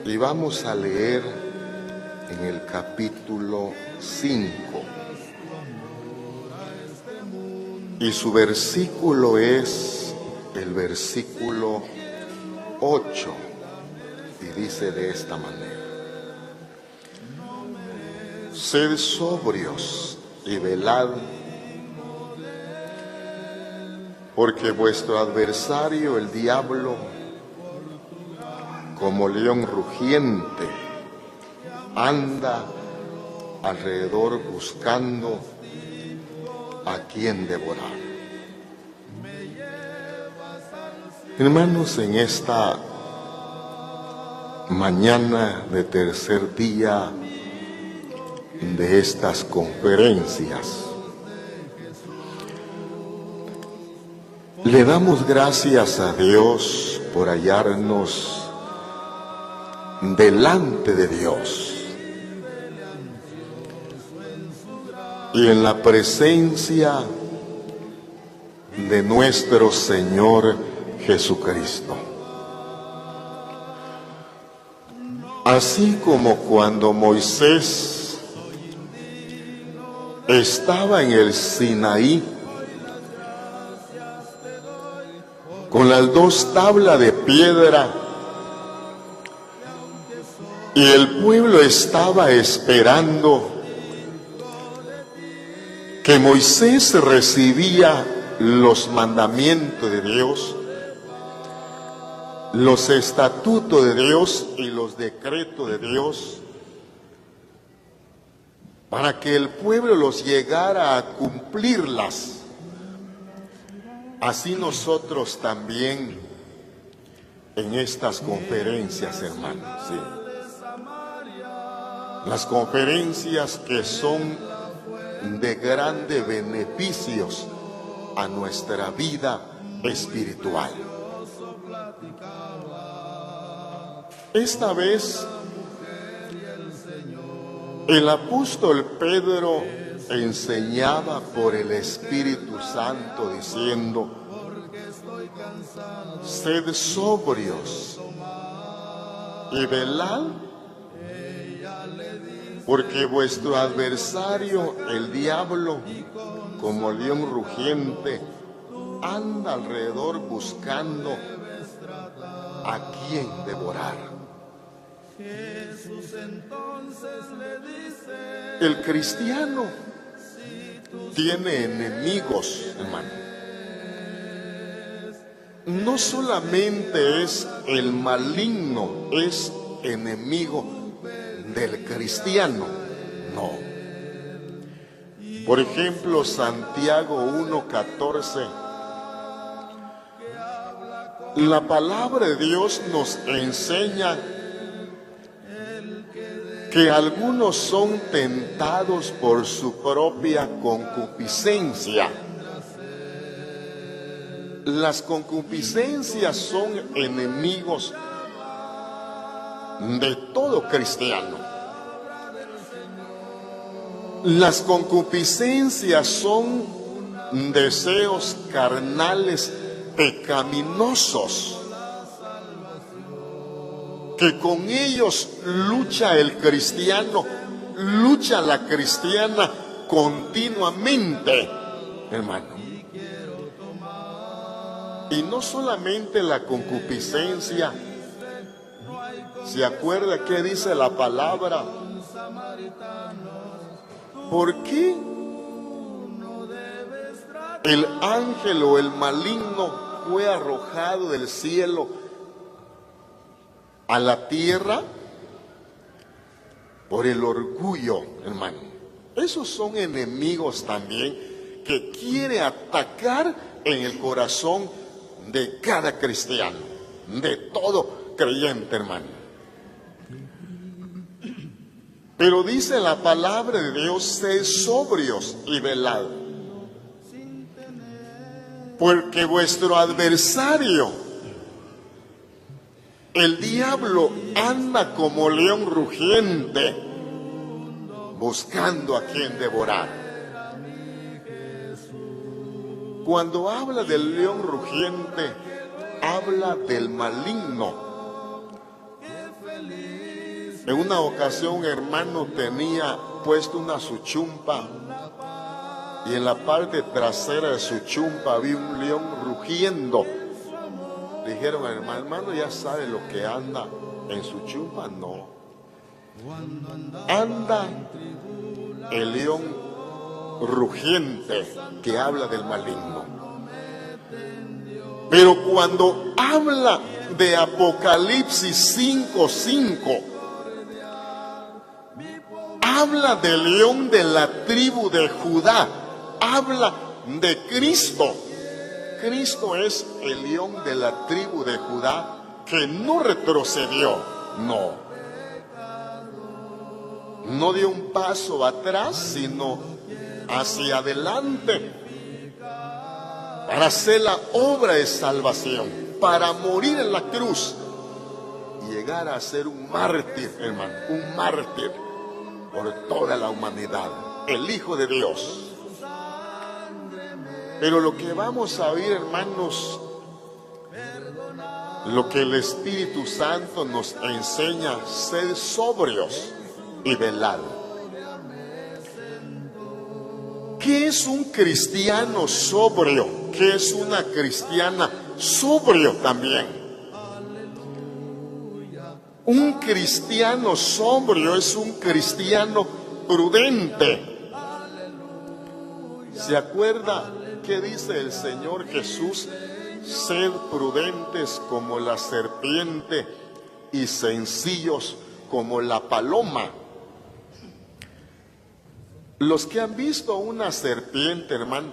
Y vamos a leer en el capítulo 5. Y su versículo es el versículo 8. Y dice de esta manera: sed sobrios y velad, porque vuestro adversario, el diablo, como león rugiente, anda alrededor buscando a quien devorar. Hermanos, en esta mañana de tercer día de estas conferencias, le damos gracias a Dios por hallarnos delante de Dios y en la presencia de nuestro Señor Jesucristo. Así como cuando Moisés estaba en el Sinaí con las dos tablas de piedra y el pueblo estaba esperando que Moisés recibía los mandamientos de Dios, los estatutos de Dios y los decretos de Dios, para que el pueblo los llegara a cumplirlas. Así nosotros también en estas conferencias, hermanos, sí. Las conferencias que son de grandes beneficios a nuestra vida espiritual. Esta vez el apóstol Pedro enseñaba por el Espíritu Santo diciendo: sed sobrios y velad, porque vuestro adversario, el diablo, como león rugiente, anda alrededor buscando a quien devorar. El cristiano tiene enemigos, hermano. No solamente es el maligno, es enemigo del cristiano, no. Por ejemplo, Santiago 1:14, la palabra de Dios nos enseña que algunos son tentados por su propia concupiscencia. Las concupiscencias son enemigos de todo cristiano. Las concupiscencias son deseos carnales pecaminosos, que con ellos lucha el cristiano, lucha la cristiana continuamente, hermano. Y no solamente la concupiscencia. ¿Se acuerda qué dice la palabra? ¿Por qué el ángel o el maligno fue arrojado del cielo a la tierra? Por el orgullo, hermano. Esos son enemigos también que quiere atacar en el corazón de cada cristiano, de todo creyente, hermano. Pero dice la palabra de Dios: sed sobrios y velad, porque vuestro adversario, el diablo, anda como león rugiente buscando a quien devorar. Cuando habla del león rugiente, habla del maligno. En una ocasión un hermano tenía puesto una suchumpa y en la parte trasera de su chumpa había un león rugiendo. Dijeron, hermano, ¿ya sabe lo que anda en su chumpa? No. Anda el león rugiente que habla del maligno. Pero cuando habla de Apocalipsis 5:5, habla del león de la tribu de Judá, habla de Cristo. Cristo es el león de la tribu de Judá que no retrocedió, no dio un paso atrás, sino hacia adelante para hacer la obra de salvación, para morir en la cruz y llegar a ser un mártir, hermano, un mártir por toda la humanidad, el Hijo de Dios. Pero lo que vamos a oír, hermanos, lo que el Espíritu Santo nos enseña, ser sobrios y velar. ¿Qué es un cristiano sobrio? ¿Qué es una cristiana sobrio también? Un cristiano sobrio es un cristiano prudente. ¿Se acuerda qué dice el Señor Jesús? Sed prudentes como la serpiente y sencillos como la paloma. Los que han visto una serpiente, hermano,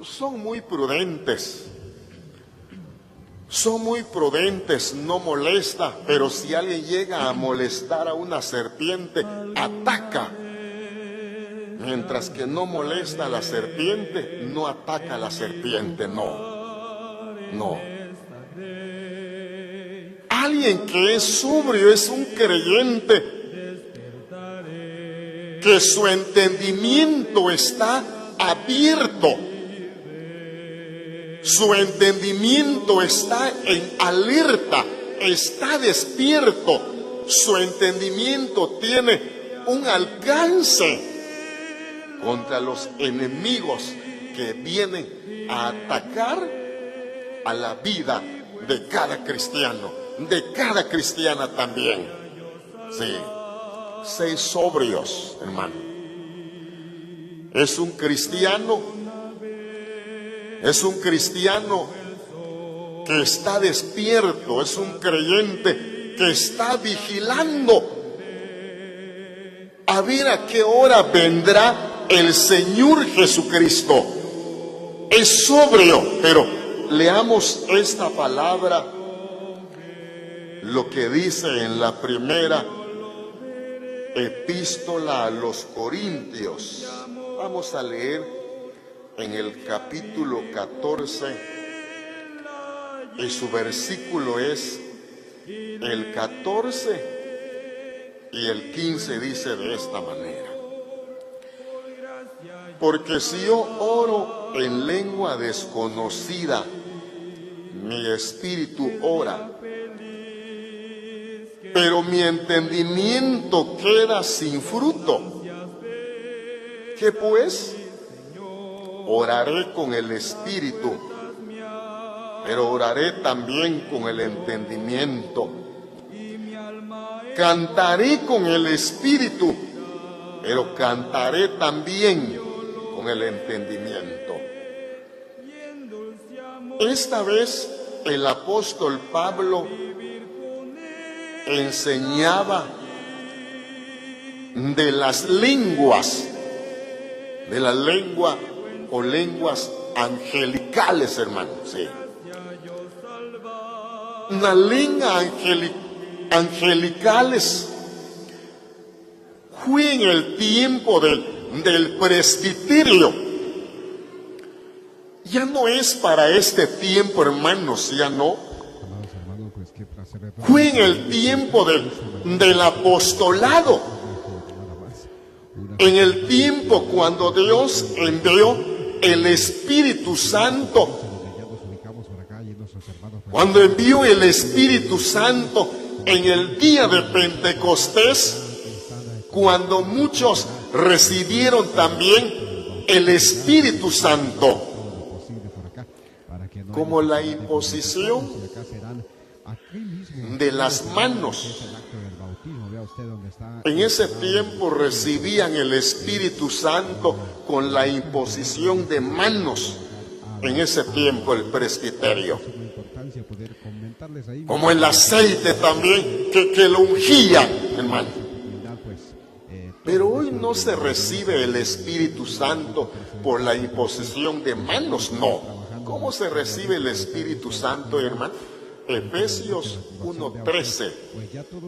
son muy prudentes. Son muy prudentes, no molesta, pero si alguien llega a molestar a una serpiente, ataca. Mientras que no molesta a la serpiente, no ataca a la serpiente, no. Alguien que es sobrio es un creyente que su entendimiento está abierto. Su entendimiento está en alerta, está despierto. Su entendimiento tiene un alcance contra los enemigos que vienen a atacar a la vida de cada cristiano, de cada cristiana también. Sí, sé sobrios, hermano. Es un cristiano que está despierto, es un creyente que está vigilando a ver a qué hora vendrá el Señor Jesucristo. Es sobrio, pero leamos esta palabra, lo que dice en la primera epístola a los Corintios. Vamos a leer en el capítulo 14 y su versículo es el 14 y el 15, dice de esta manera: porque si yo oro en lengua desconocida, mi espíritu ora, pero mi entendimiento queda sin fruto. ¿Qué pues? Oraré con el espíritu, pero oraré también con el entendimiento. Cantaré con el espíritu, pero cantaré también con el entendimiento. Esta vez el apóstol Pablo enseñaba de las lenguas, de la lengua o lenguas angelicales, hermano. Sí. Una lengua angelicales fue en el tiempo del presbiterio. Ya no es para este tiempo, hermanos, ya no. Fue en el tiempo del apostolado. En el tiempo cuando Dios envió el Espíritu Santo. Cuando envió el Espíritu Santo en el día de Pentecostés, cuando muchos recibieron también el Espíritu Santo, como la imposición de las manos. En ese tiempo recibían el Espíritu Santo con la imposición de manos. En ese tiempo el presbiterio, como el aceite también que lo ungían, hermano. Pero hoy no se recibe el Espíritu Santo por la imposición de manos, no. ¿Cómo se recibe el Espíritu Santo, hermano? Efesios 1:13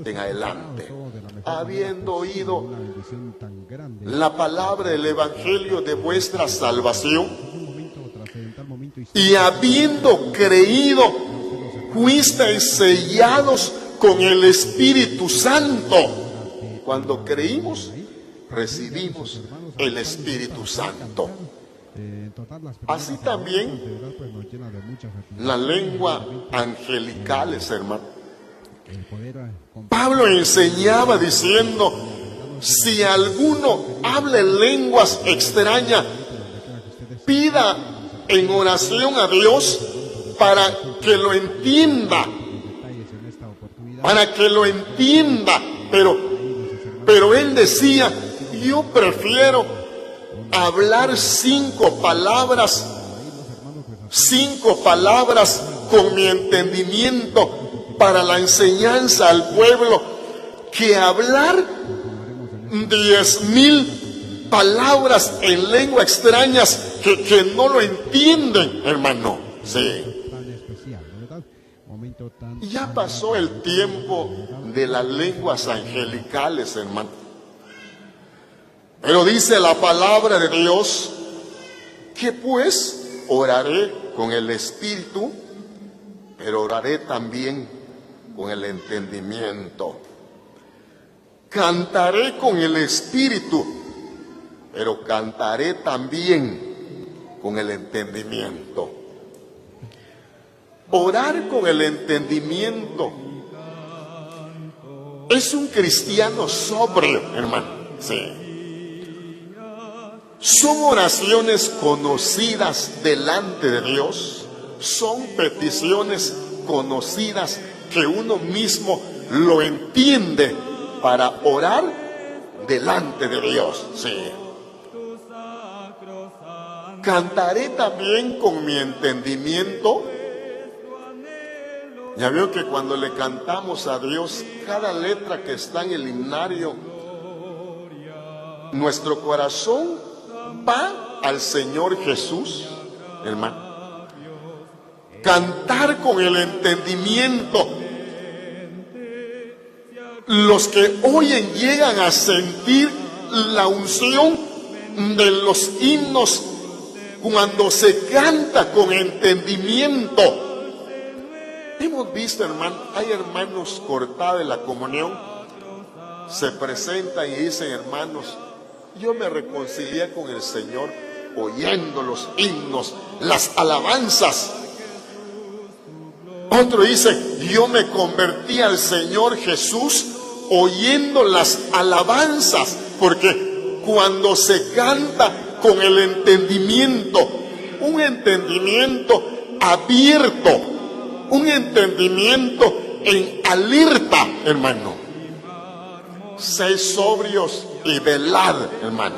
en adelante. Habiendo oído la palabra del Evangelio de vuestra salvación y habiendo creído, fuisteis sellados con el Espíritu Santo. Cuando creímos, recibimos el Espíritu Santo. Así también la lengua angelicales, hermano. Pablo enseñaba diciendo: si alguno habla en lenguas extrañas, pida en oración a Dios para que lo entienda. Para que lo entienda. Pero él decía: yo prefiero hablar 5 palabras con mi entendimiento para la enseñanza al pueblo, que hablar 10,000 palabras en lengua extrañas que no lo entienden, hermano. Sí. Ya pasó el tiempo de las lenguas angelicales, hermano. Pero dice la palabra de Dios que pues oraré con el Espíritu, pero oraré también con el entendimiento. Cantaré con el Espíritu, pero cantaré también con el entendimiento. Orar con el entendimiento es un cristiano sobrio, hermano. Sí. Son oraciones conocidas delante de Dios, son peticiones conocidas que uno mismo lo entiende para orar delante de Dios. Sí. Cantaré también con mi entendimiento. Ya veo que cuando le cantamos a Dios cada letra que está en el himnario, nuestro corazón va al Señor Jesús, hermano. Cantar con el entendimiento. Los que oyen llegan a sentir la unción de los himnos cuando se canta con entendimiento. Hemos visto, hermano, hay hermanos cortados de la comunión, se presentan y dicen: hermanos, yo me reconcilié con el Señor oyendo los himnos, las alabanzas. Otro dice: yo me convertí al Señor Jesús oyendo las alabanzas, porque cuando se canta con el entendimiento, un entendimiento abierto, un entendimiento en alerta, hermano. Sed sobrios y velad, hermano,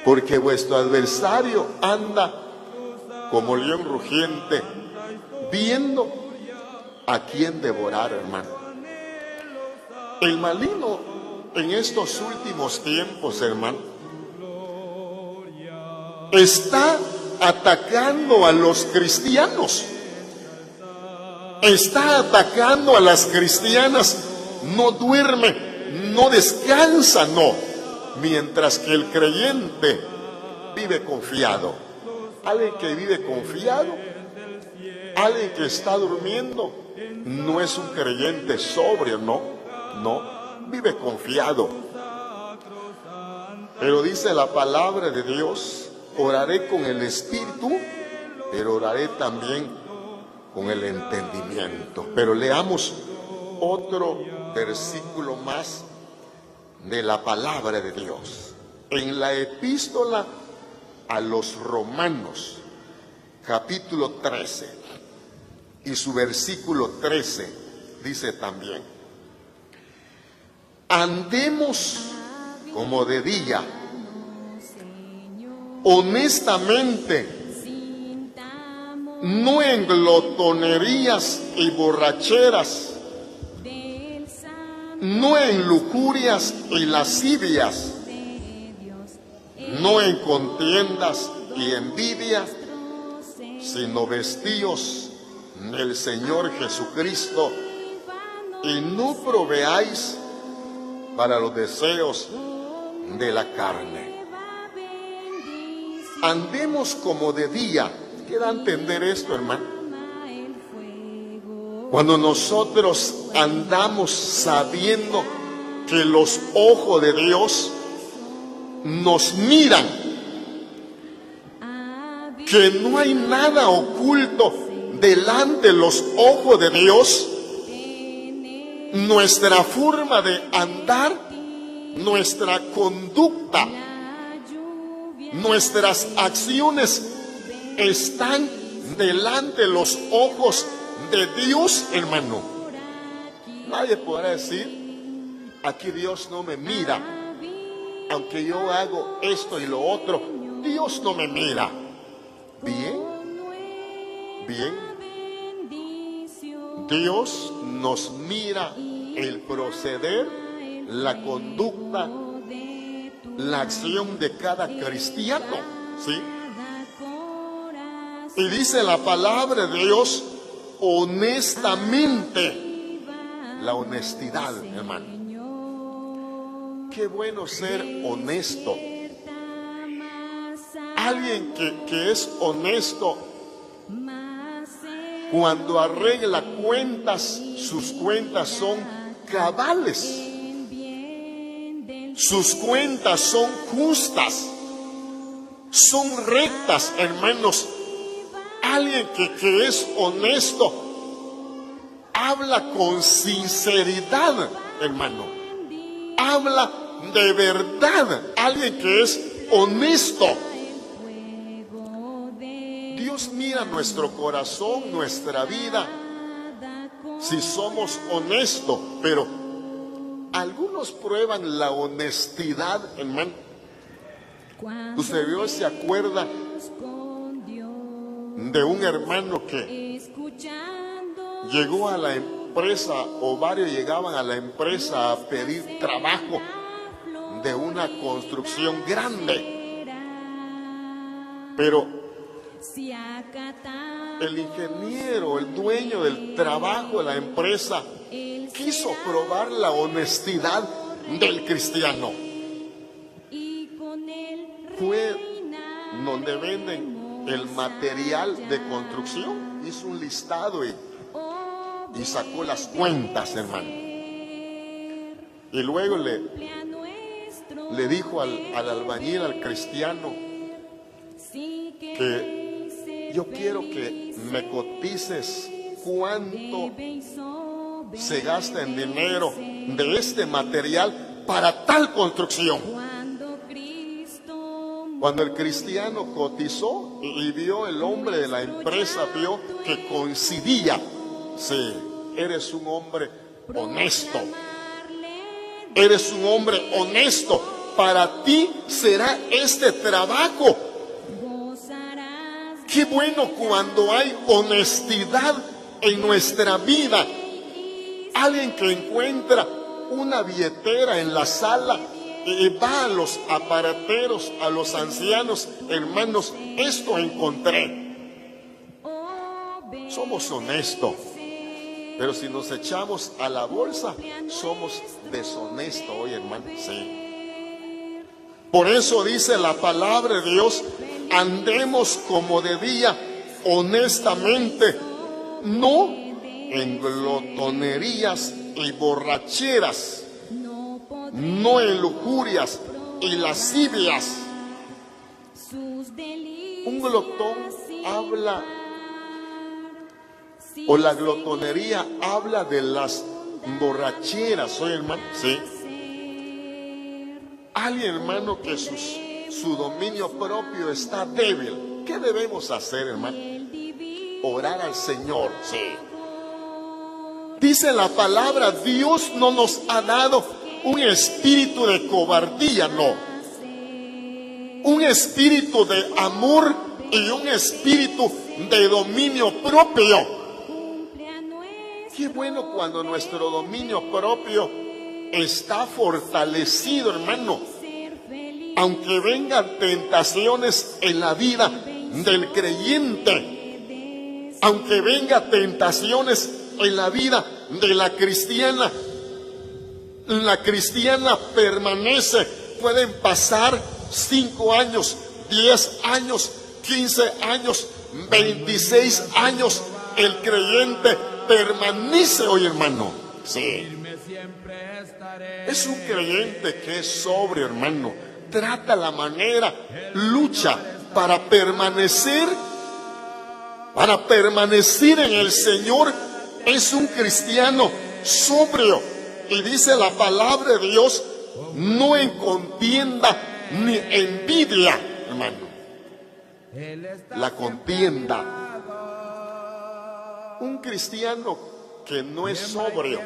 porque vuestro adversario anda como león rugiente, viendo a quién devorar, hermano. El maligno en estos últimos tiempos, hermano, está atacando a los cristianos. Está atacando a las cristianas. No duerme, no descansa, no. Mientras que el creyente vive confiado. Alguien que vive confiado, alguien que está durmiendo, no es un creyente sobrio, no, vive confiado. Pero dice la palabra de Dios: oraré con el Espíritu, pero oraré también con el entendimiento. Pero leamos otro versículo más de la palabra de Dios. En la epístola a los Romanos, capítulo 13, y su versículo 13, dice también: andemos como de día, honestamente, no en glotonerías y borracheras, no en lujurias y lascivias, no en contiendas y envidias, sino vestíos del Señor Jesucristo, y no proveáis para los deseos de la carne. Andemos como de día. ¿Qué da a entender esto, hermano? Cuando nosotros andamos sabiendo que los ojos de Dios nos miran, que no hay nada oculto delante de los ojos de Dios, nuestra forma de andar, nuestra conducta, nuestras acciones están delante de los ojos de Dios, hermano. Nadie podrá decir: aquí Dios no me mira, aunque yo hago esto y lo otro, Dios no me mira. Bien, bien. Dios nos mira el proceder, la conducta, la acción de cada cristiano, ¿sí? Y dice la palabra de Dios, honestamente. La honestidad, hermano. Qué bueno ser honesto. Alguien que es honesto, cuando arregla cuentas, sus cuentas son cabales. Sus cuentas son justas, son rectas, hermanos. Alguien que es honesto habla con sinceridad, hermano. Habla de verdad. Alguien que es honesto. Dios mira nuestro corazón, nuestra vida, si somos honestos. Pero algunos prueban la honestidad, hermano. Usted se acuerda de un hermano que llegó a la empresa, o varios llegaban a la empresa a pedir trabajo de una construcción grande, pero el ingeniero, el dueño del trabajo de la empresa, quiso probar la honestidad del cristiano. Fue donde venden el material de construcción, hizo un listado y sacó las cuentas, hermano. Y luego le dijo al albañil, al cristiano, que yo quiero que me cotices cuánto se gasta en dinero de este material para tal construcción. Cuando el cristiano cotizó y vio, el hombre de la empresa vio que coincidía. Sí, eres un hombre honesto. Eres un hombre honesto. Para ti será este trabajo. Qué bueno cuando hay honestidad en nuestra vida. Alguien que encuentra una billetera en la sala y va a los aparateros, a los ancianos, hermanos, esto encontré. Somos honestos, pero si nos echamos a la bolsa, somos deshonestos hoy, hermano. Sí. Por eso dice la palabra de Dios: andemos como de día, honestamente, no en glotonerías y borracheras, no en lujurias y lascivias. Un glotón habla, o la glotonería habla de las borracheras, oye hermano, sí. Alguien, hermano, que su dominio propio está débil. ¿Qué debemos hacer, hermano? Orar al Señor, sí. Dice la palabra, Dios no nos ha dado un espíritu de cobardía, no. Un espíritu de amor y un espíritu de dominio propio. Qué bueno cuando nuestro dominio propio está fortalecido, hermano. Aunque vengan tentaciones en la vida del creyente, aunque vengan tentaciones en la vida de la cristiana permanece. Pueden pasar 5 años, 10 años, 15 años, 26 años. El creyente permanece, oye hermano. Sí. Es un creyente que es sobrio, hermano. Trata la manera, lucha para permanecer en el Señor. Es un cristiano sobrio. Y dice la palabra de Dios, no en contienda ni envidia, hermano. La contienda. Un cristiano que no es sobrio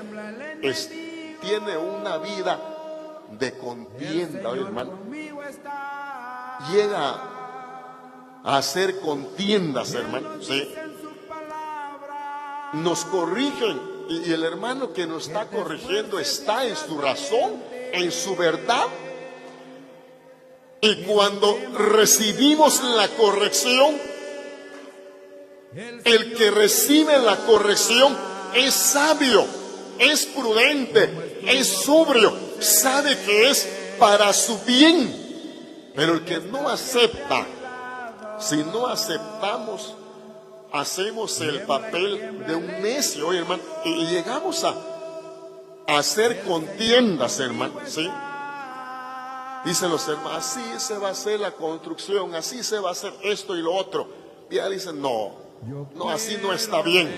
tiene una vida de contienda, hermano. Llega a hacer contiendas, hermano. Sí. Nos corrigen y el hermano que nos está corrigiendo está en su razón, en su verdad. Y cuando recibimos la corrección, el que recibe la corrección es sabio, es prudente, es sobrio, sabe que es para su bien. Pero el que no acepta, si no aceptamos, hacemos el papel de un necio, hermano, y llegamos a hacer contiendas, hermano, ¿sí? Dicen los hermanos, así se va a hacer la construcción, así se va a hacer esto y lo otro. Y ya dicen, no, así no está bien.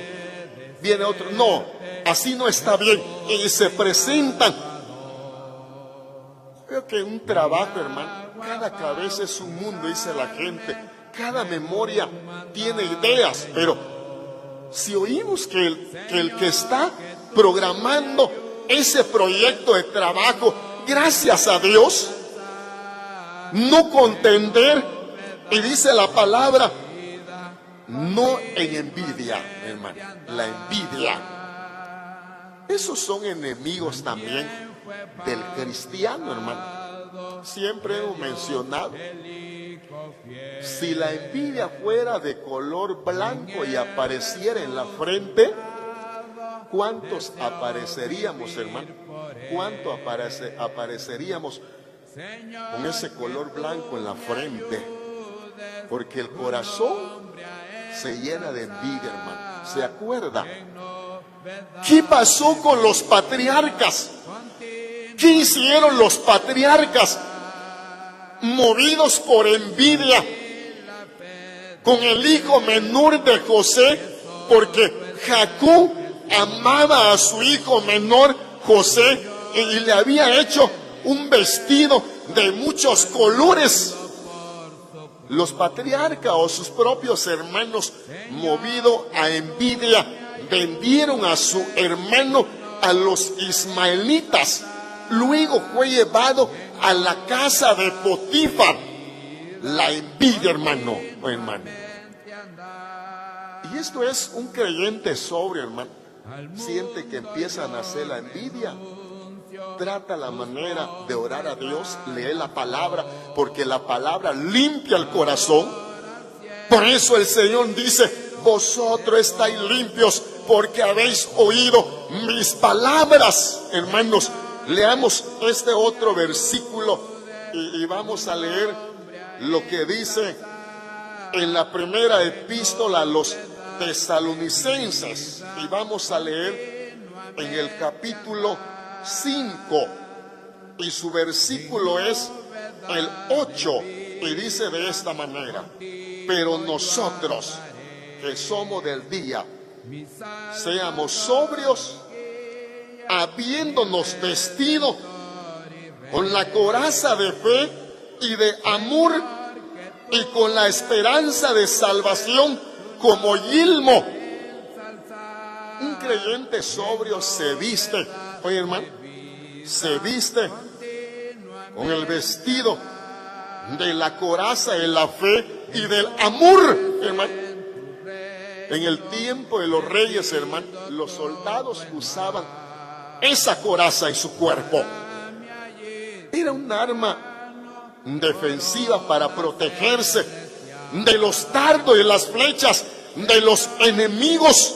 Viene otro, no, así no está bien. Y se presentan. Creo que un trabajo, hermano, cada cabeza es un mundo, dice la gente. Cada memoria tiene ideas, pero si oímos que el que está programando ese proyecto de trabajo, gracias a Dios, no contender, y dice la palabra, no en envidia, hermano, la envidia. Esos son enemigos también del cristiano, hermano. Siempre hemos mencionado, si la envidia fuera de color blanco y apareciera en la frente, ¿cuántos apareceríamos, hermano? ¿Cuánto apareceríamos con ese color blanco en la frente? Porque el corazón se llena de envidia, hermano. ¿Se acuerda? ¿Qué pasó con los patriarcas? ¿Qué hicieron los patriarcas? Movidos por envidia con el hijo menor de José, porque Jacob amaba a su hijo menor José y le había hecho un vestido de muchos colores. Los patriarcas o sus propios hermanos, movidos a envidia, vendieron a su hermano a los ismaelitas. Luego fue llevado a la casa de Potifar. La envidia, hermano. Y esto es un creyente sobrio, hermano. Siente que empieza a nacer la envidia. Trata la manera de orar a Dios, lee la palabra, porque la palabra limpia el corazón. Por eso el Señor dice, vosotros estáis limpios porque habéis oído mis palabras. Hermanos, leamos este otro versículo y vamos a leer lo que dice en la primera epístola a los tesalonicenses. Y vamos a leer en el capítulo 5 y su versículo es el 8 y dice de esta manera: pero nosotros que somos del día, seamos sobrios habiéndonos vestido con la coraza de fe y de amor y con la esperanza de salvación como yelmo. Un creyente sobrio se viste, oye hermano, se viste con el vestido de la coraza de la fe y del amor, hermano. En el tiempo de los reyes, hermano, los soldados usaban esa coraza en su cuerpo. Era un arma defensiva para protegerse de los dardos y las flechas de los enemigos.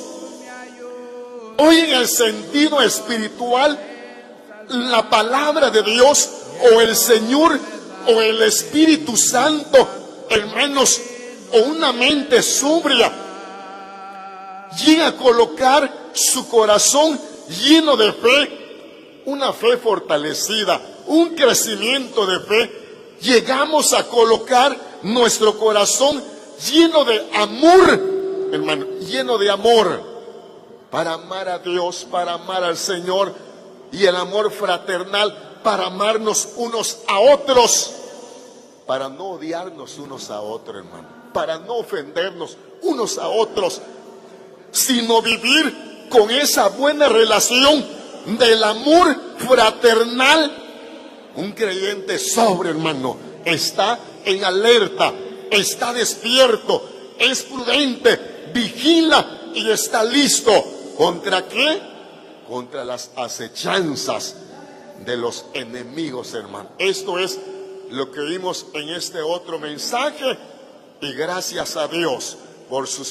Hoy, en el sentido espiritual, la palabra de Dios o el Señor o el Espíritu Santo, hermanos, o una mente sobria llega a colocar su corazón lleno de fe, una fe fortalecida, un crecimiento de fe. Llegamos a colocar nuestro corazón lleno de amor, hermano, lleno de amor, para amar a Dios, para amar al Señor, y el amor fraternal para amarnos unos a otros, para no odiarnos unos a otros, hermano, para no ofendernos unos a otros, sino vivir con esa buena relación del amor fraternal. Un creyente sobrio, hermano, está en alerta, está despierto, es prudente, vigila y está listo. ¿Contra qué? Contra las acechanzas de los enemigos, hermano. Esto es lo que vimos en este otro mensaje, y gracias a Dios por sus